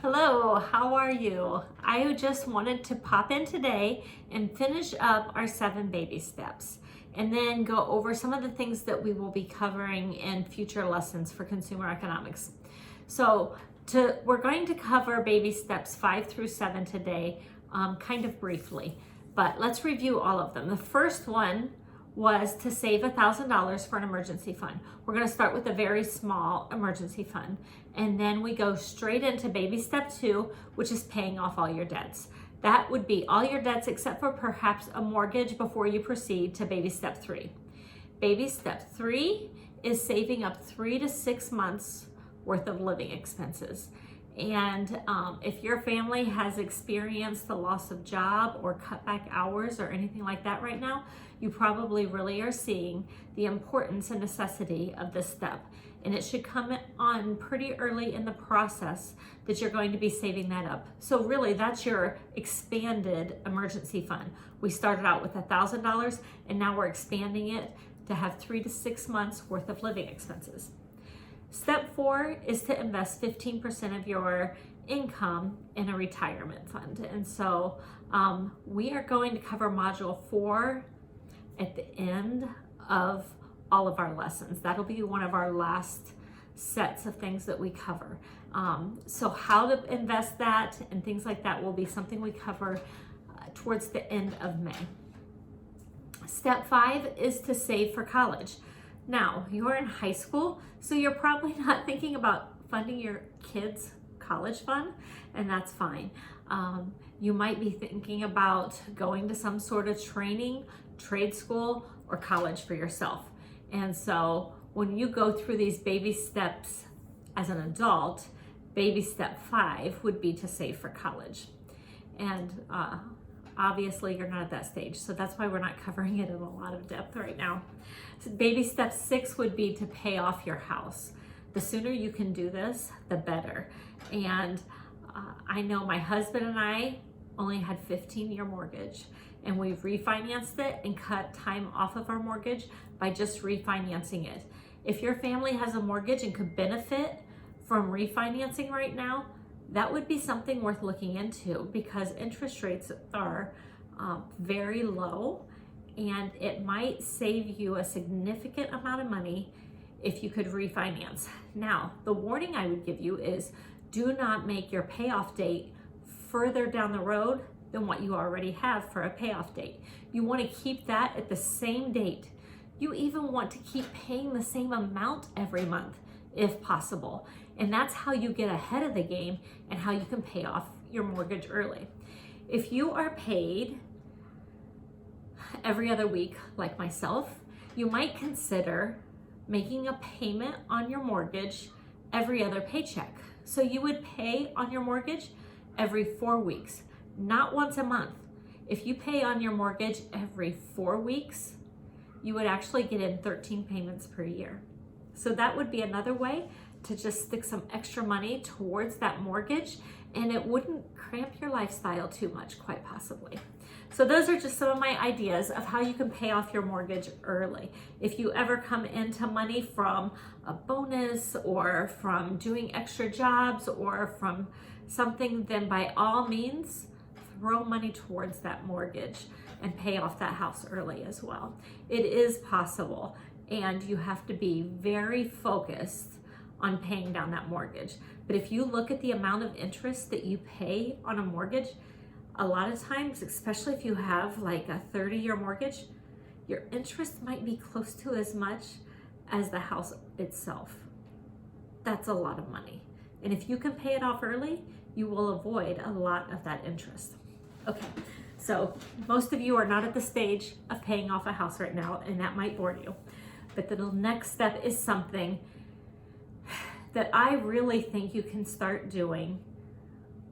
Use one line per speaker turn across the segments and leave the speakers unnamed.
Hello, how are you? I just wanted to pop in today and finish up our 7 baby steps and then go over some of the things that we will be covering in future lessons for consumer economics. We're going to cover baby steps 5 through 7 today, kind of briefly, but let's review all of them. The first one was to save $1,000 for an emergency fund. We're going to start with a very small emergency fund, and then we go straight into baby step 2, which is paying off all your debts. That would be all your debts except for perhaps a mortgage before you proceed to baby step 3. Baby step 3 is saving up 3 to 6 months worth of living expenses. And if your family has experienced the loss of job or cut back hours or anything like that right now, you probably really are seeing the importance and necessity of this step. And it should come on pretty early in the process that you're going to be saving that up. So really, that's your expanded emergency fund. We started out with $1,000 and now we're expanding it to have 3 to 6 months worth of living expenses. Step 4 is to invest 15% of your income in a retirement fund. And so we are going to cover module 4 at the end of all of our lessons. That'll be one of our last sets of things that we cover. So how to invest that and things like that will be something we cover towards the end of May. Step 5 is to save for college. Now, you're in high school, so you're probably not thinking about funding your kids' college fund, and that's fine. You might be thinking about going to some sort of training, trade school, or college for yourself. And so when you go through these baby steps as an adult, baby step 5 would be to save for college. And obviously you're not at that stage, so that's why we're not covering it in a lot of depth right now. So baby step 6 would be to pay off your house. The sooner you can do this, the better. And I know my husband and I only had 15-year mortgage, and we've refinanced it and cut time off of our mortgage by just refinancing it. If your family has a mortgage and could benefit from refinancing right now, that would be something worth looking into, because interest rates are very low, and it might save you a significant amount of money if you could refinance. Now, the warning I would give you is do not make your payoff date further down the road than what you already have for a payoff date. You want to keep that at the same date. You even want to keep paying the same amount every month if possible. And that's how you get ahead of the game and how you can pay off your mortgage early. If you are paid every other week, like myself, you might consider making a payment on your mortgage every other paycheck. So you would pay on your mortgage every 4 weeks, not once a month. If you pay on your mortgage every 4 weeks, you would actually get in 13 payments per year. So that would be another way to just stick some extra money towards that mortgage, and it wouldn't cramp your lifestyle too much, quite possibly. So those are just some of my ideas of how you can pay off your mortgage early. If you ever come into money from a bonus or from doing extra jobs or from something, then by all means, throw money towards that mortgage and pay off that house early as well. It is possible, and you have to be very focused on paying down that mortgage. But if you look at the amount of interest that you pay on a mortgage, a lot of times, especially if you have like a 30-year mortgage, your interest might be close to as much as the house itself. That's a lot of money. And if you can pay it off early, you will avoid a lot of that interest. Okay, so most of you are not at the stage of paying off a house right now, and that might bore you. But the next step is something that I really think you can start doing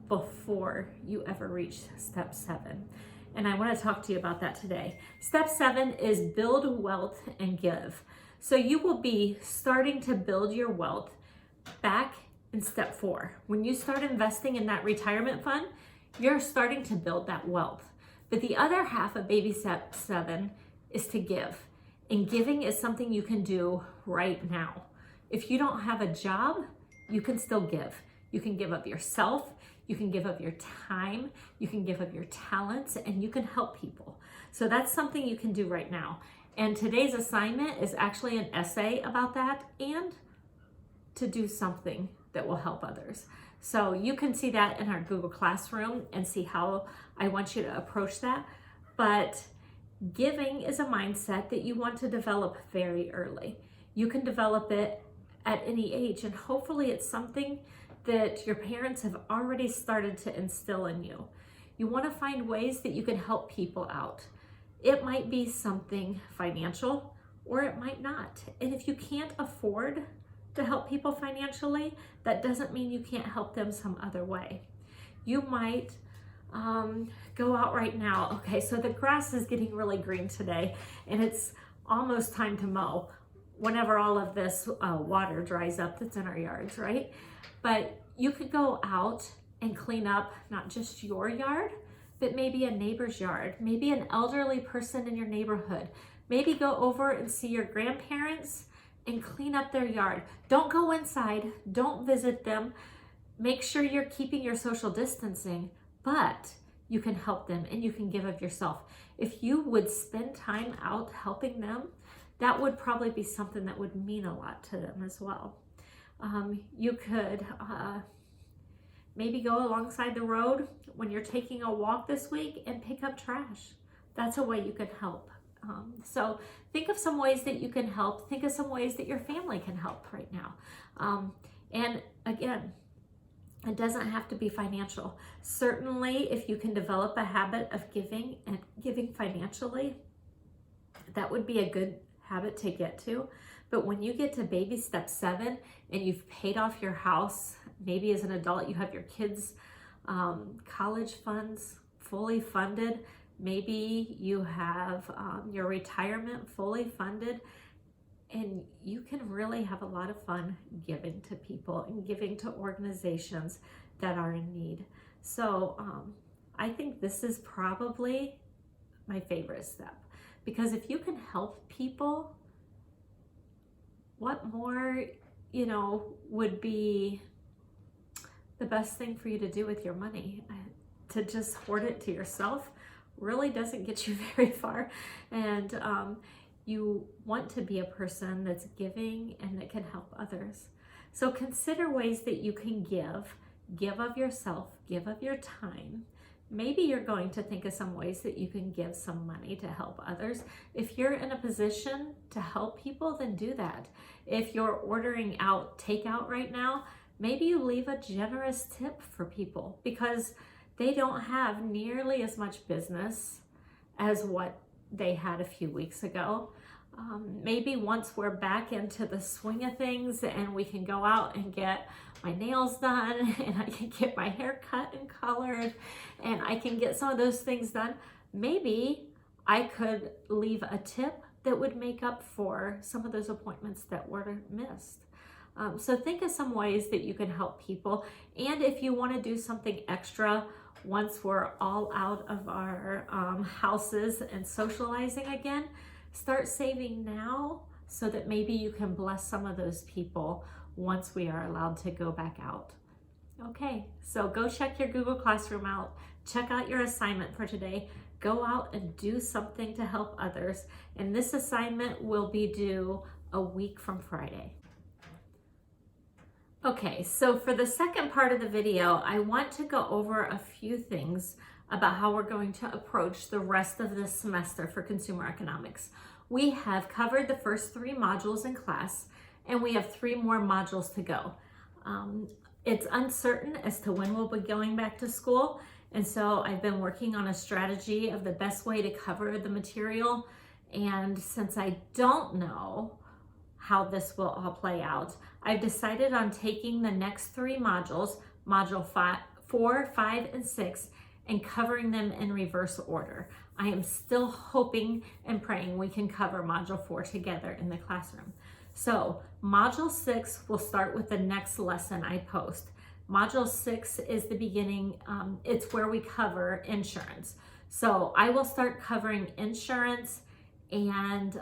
before you ever reach step 7. And I want to talk to you about that today. Step 7 is build wealth and give. So you will be starting to build your wealth back in step 4. When you start investing in that retirement fund, you're starting to build that wealth. But the other half of baby step 7 is to give. And giving is something you can do right now. If you don't have a job, you can still give. You can give of yourself, you can give of your time, you can give of your talents, and you can help people. So that's something you can do right now. And today's assignment is actually an essay about that and to do something that will help others. So you can see that in our Google Classroom and see how I want you to approach that. But giving is a mindset that you want to develop very early. You can develop it at any age, and hopefully it's something that your parents have already started to instill in you. You want to find ways that you can help people out. It might be something financial, or it might not. And if you can't afford to help people financially, that doesn't mean you can't help them some other way. You might go out right now. Okay, so the grass is getting really green today, and it's almost time to mow whenever all of this water dries up that's in our yards, right? But you could go out and clean up not just your yard, but maybe a neighbor's yard, maybe an elderly person in your neighborhood. Maybe go over and see your grandparents and clean up their yard. Don't go inside, don't visit them. Make sure you're keeping your social distancing, but you can help them and you can give of yourself. If you would spend time out helping them, that would probably be something that would mean a lot to them as well. You could maybe go alongside the road when you're taking a walk this week and pick up trash. That's a way you can help. So think of some ways that you can help. Think of some ways that your family can help right now. And again, it doesn't have to be financial. Certainly, if you can develop a habit of giving and giving financially, that would be a good habit to get to. But when you get to baby step 7 and you've paid off your house, maybe as an adult you have your kids' college funds fully funded, maybe you have your retirement fully funded, and you can really have a lot of fun giving to people and giving to organizations that are in need. So I think this is probably my favorite step, because if you can help people, what more, would be the best thing for you to do with your money? To just hoard it to yourself really doesn't get you very far. And you want to be a person that's giving and that can help others. So consider ways that you can give of yourself, give of your time. Maybe you're going to think of some ways that you can give some money to help others. If you're in a position to help people, then do that. If you're ordering out takeout right now, maybe you leave a generous tip for people, because they don't have nearly as much business as what they had a few weeks ago. Maybe once we're back into the swing of things and we can go out and get my nails done and I can get my hair cut and colored and I can get some of those things done, maybe I could leave a tip that would make up for some of those appointments that were missed. So think of some ways that you can help people. And if you want to do something extra once we're all out of our houses and socializing again, start saving now so that maybe you can bless some of those people once we are allowed to go back out. Okay, so go check your Google Classroom out. Check out your assignment for today. Go out and do something to help others. And this assignment will be due a week from Friday. Okay, so for the second part of the video, I want to go over a few things about how we're going to approach the rest of this semester for consumer economics. We have covered the first 3 modules in class, and we have 3 more modules to go. It's uncertain as to when we'll be going back to school, and so I've been working on a strategy of the best way to cover the material. And since I don't know how this will all play out, I've decided on taking the next 3 modules, module 4, 5, and 6, and covering them in reverse order. I am still hoping and praying we can cover module 4 together in the classroom. So module 6 will start with the next lesson I post. Module 6 is the beginning, it's where we cover insurance. So I will start covering insurance, and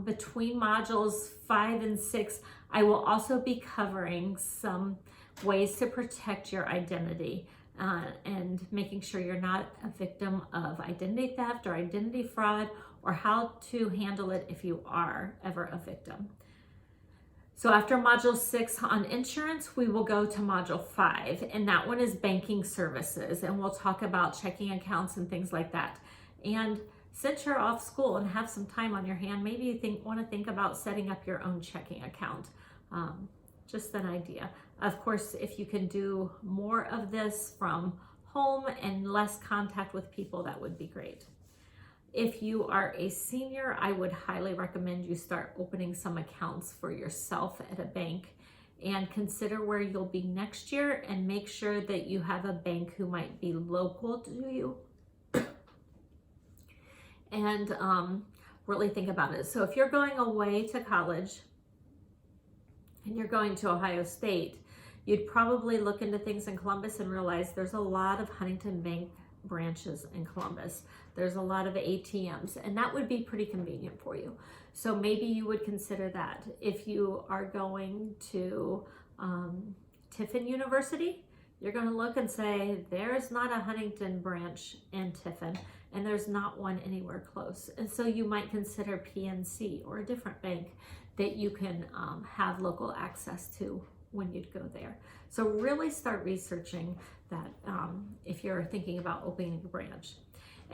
between modules 5 and 6, I will also be covering some ways to protect your identity, and making sure you're not a victim of identity theft or identity fraud, or how to handle it if you are ever a victim. So after Module 6 on insurance, we will go to Module 5, and that one is banking services, and we'll talk about checking accounts and things like that. And since you're off school and have some time on your hand, maybe you want to think about setting up your own checking account. Just an idea. Of course, if you can do more of this from home and less contact with people, that would be great. If you are a senior, I would highly recommend you start opening some accounts for yourself at a bank, and consider where you'll be next year, and make sure that you have a bank who might be local to you. And really think about it. So if you're going away to college and you're going to Ohio State, you'd probably look into things in Columbus and realize there's a lot of Huntington Bank branches in Columbus. There's a lot of ATMs, and that would be pretty convenient for you. So maybe you would consider that. If you are going to Tiffin University, you're going to look and say, there's not a Huntington branch in Tiffin, and there's not one anywhere close. And so you might consider PNC or a different bank that you can have local access to when you'd go there. So really start researching that if you're thinking about opening a branch.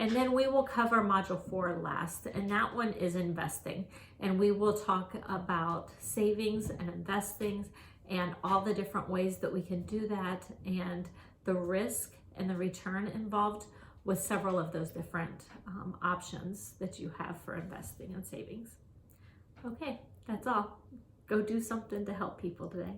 And then we will cover Module 4 last, and that one is investing. And we will talk about savings and investing and all the different ways that we can do that, and the risk and the return involved with several of those different options that you have for investing and savings. Okay, that's all. Go do something to help people today.